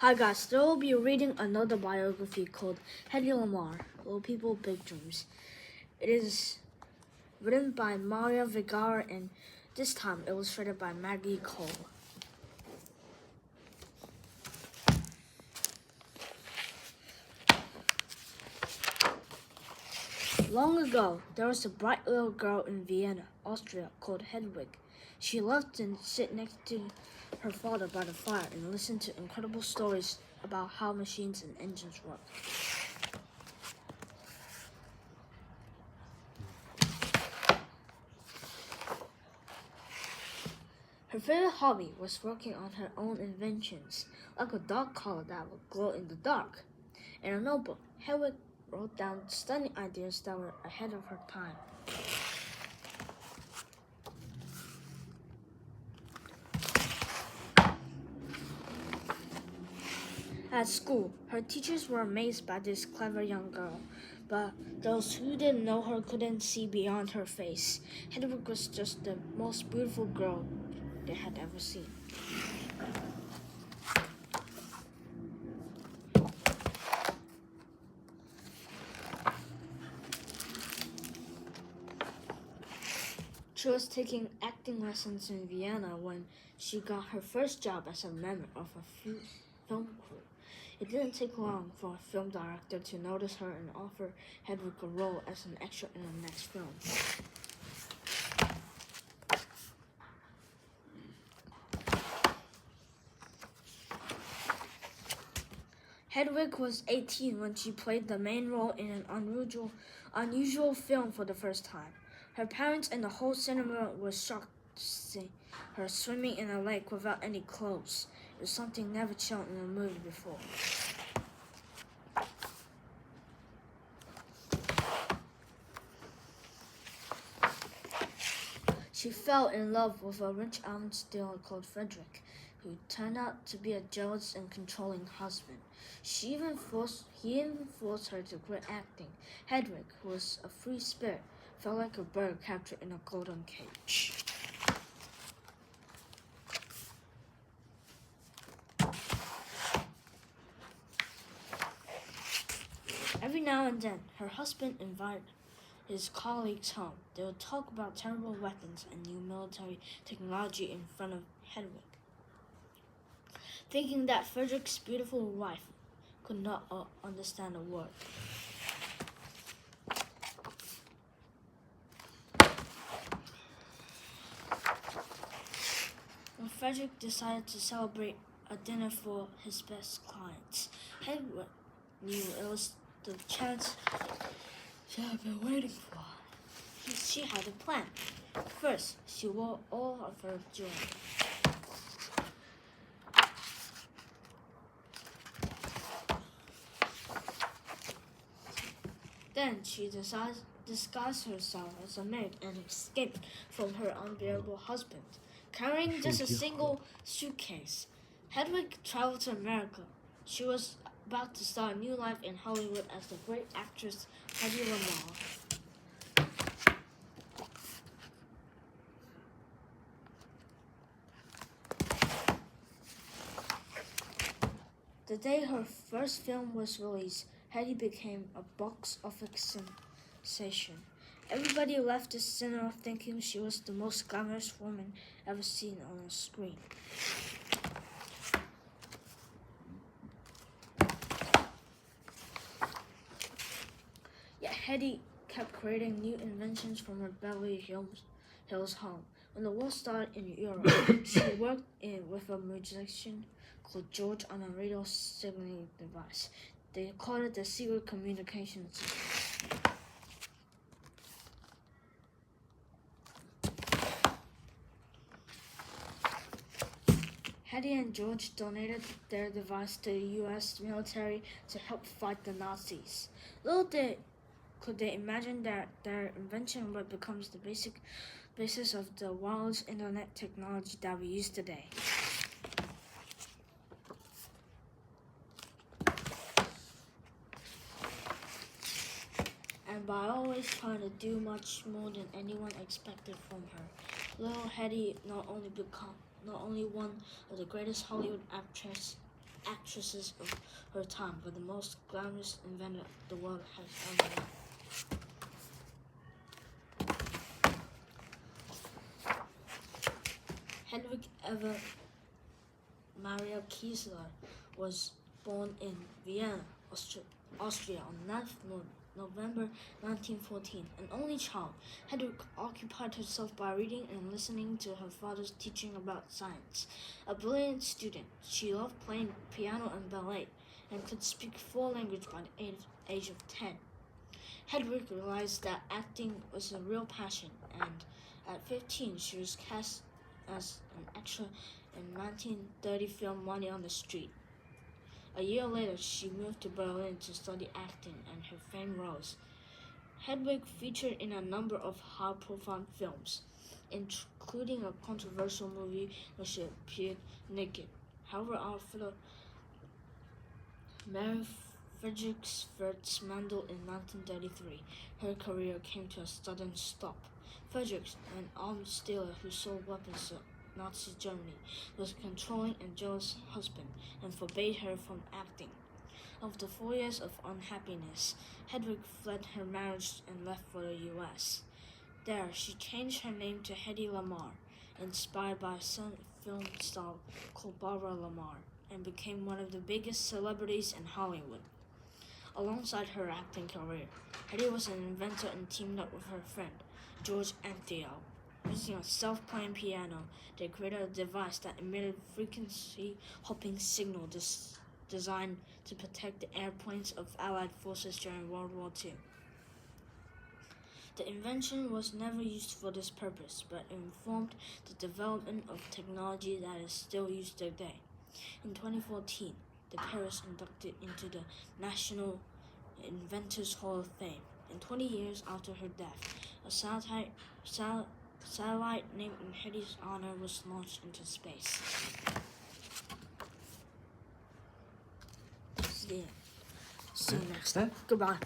Hi guys, today we'll be reading another biography called Hedy Lamarr, Little People, Big Dreams. It is written by Vegara and this time illustrated by Maggie Cole. Long ago, there was a bright little girl in Vienna, Austria, called Hedwig. She loved to sit next to her father by the fire and listen to incredible stories about how machines and engines work. Her favorite hobby was working on her own inventions, like a dog collar that would glow in the dark. In her notebook, Hedwig wrote down stunning ideas that were ahead of her time. At school, her teachers were amazed by this clever young girl, but those who didn't know her couldn't see beyond her face. Hedwig was just the most beautiful girl they had ever seen. She was taking acting lessons in Vienna when she got her first job as a member of a film crew. It didn't take long for a film director to notice her and offer Hedwig a role as an extra in the next film. Hedwig was 18 when she played the main role in an unusual film for the first time. Her parents and the whole cinema were shocked to see her swimming in a lake without any clothes. It was something never shown in a movie before. She fell in love with a rich almond dealer called Frederick, who turned out to be a jealous and controlling husband. He even forced her to quit acting. Hedwig, who was a free spirit, felt like a bird captured in a golden cage. Every now and then, her husband invited his colleagues home. They would talk about terrible weapons and new military technology in front of Hedwig, thinking that Frederick's beautiful wife could not understand a word. When Frederick decided to celebrate a dinner for his best clients, Hedwig knew it was the chance she had been waiting for. She had a plan. First, she wore all of her jewelry. Then she disguised herself as a maid and escaped from her unbearable husband, carrying just a single suitcase. Hedwig traveled to America. She was about to start a new life in Hollywood as the great actress Hedy Lamarr. The day her first film was released, Hedy became a box office sensation. Everybody left the cinema thinking she was the most glamorous woman ever seen on a screen. Yet Hedy kept creating new inventions from her Beverly Hills home. When the war started in Europe, she worked with a musician called George on a radio signaling device. They called it the secret communication system. Hedy and George donated their device to the U.S. military to help fight the Nazis. Little could they imagine that their invention would become the basis of the wireless internet technology that we use today. And by always trying to do much more than anyone expected from her, little Hedy not only one of the greatest Hollywood actresses actresses of her time, but the most glamorous inventor the world has ever known. Hedwig Eva Maria Kiesler was born in Vienna, Austria on 9th November 1914. An only child, Hedwig occupied herself by reading and listening to her father's teaching about science. A brilliant student, she loved playing piano and ballet and could speak 4 languages by the age of 10. Hedwig realized that acting was a real passion, and at 15 she was cast as an extra in 1930 film Money on the Street. A year later, she moved to Berlin to study acting, and her fame rose. Hedwig featured in a number of high-profile films, including a controversial movie where she appeared naked. However, after married Friedrich Fritz Mandel in 1933, her career came to a sudden stop. Friedrich, an arms dealer who sold weapons to Nazi Germany, was a controlling and jealous husband and forbade her from acting. After 4 years of unhappiness, Hedwig fled her marriage and left for the U.S. There, she changed her name to Hedy Lamarr, inspired by a film star called Barbara Lamarr, and became one of the biggest celebrities in Hollywood. Alongside her acting career, Hedy was an inventor and teamed up with her friend, George Antheil. Using a self-playing piano, they created a device that emitted frequency-hopping signal designed to protect the airplanes of Allied forces during World War II. The invention was never used for this purpose, but informed the development of technology that is still used today. In 2014, the pair was inducted into the National Inventors Hall of Fame. And 20 years after her death, a satellite named in Hedy's honor was launched into space. See you next time. Goodbye.